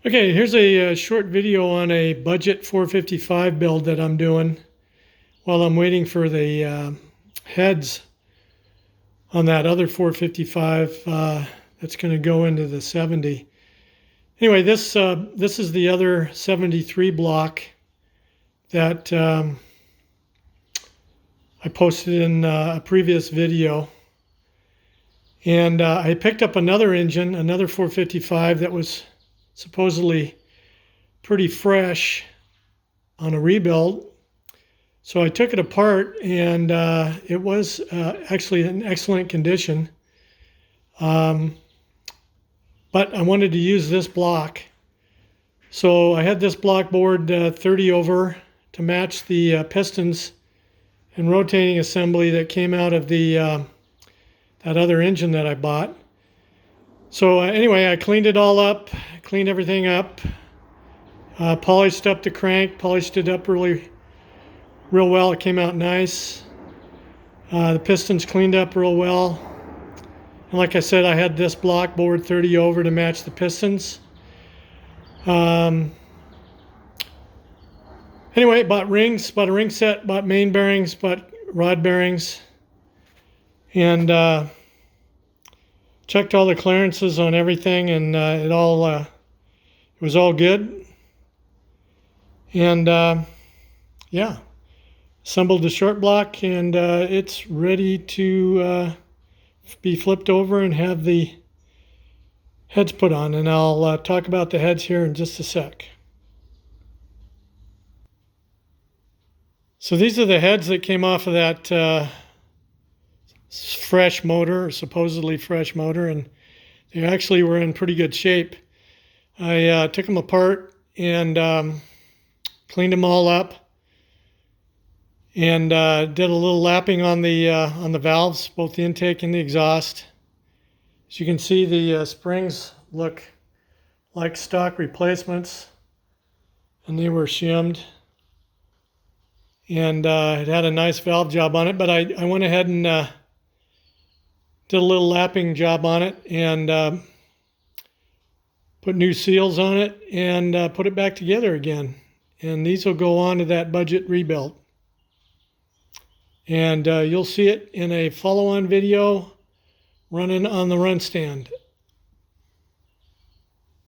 Okay, here's a short video on a budget 455 build that I'm doing while I'm waiting for the heads on that other 455 that's going to go into the 70. Anyway, this is the other 73 block that I posted in a previous video. And I picked up another engine, another 455 that was supposedly pretty fresh on a rebuild. So I took it apart, and it was actually in excellent condition. But I wanted to use this block. So I had this block bored 30 over to match the pistons and rotating assembly that came out of the that other engine that I bought. So anyway, I cleaned it all up, cleaned everything up, polished up the crank, polished it up real well. It came out nice. The pistons cleaned up real well. And like I said, I had this block bored 30 over to match the pistons. Anyway, bought rings, bought a ring set, bought main bearings, bought rod bearings, and checked all the clearances on everything, and it was all good. And yeah, assembled the short block, and it's ready to be flipped over and have the heads put on. And I'll talk about the heads here in just a sec. So these are the heads that came off of that fresh motor, or supposedly fresh motor, and they actually were in pretty good shape. I took them apart and cleaned them all up, and did a little lapping on the valves, both the intake and the exhaust. As you can see, the springs look like stock replacements, and they were shimmed, and it had a nice valve job on it. But I went ahead and did a little lapping job on it, and put new seals on it, and put it back together again. And these will go on to that budget rebuild. And you'll see it in a follow-on video running on the run stand.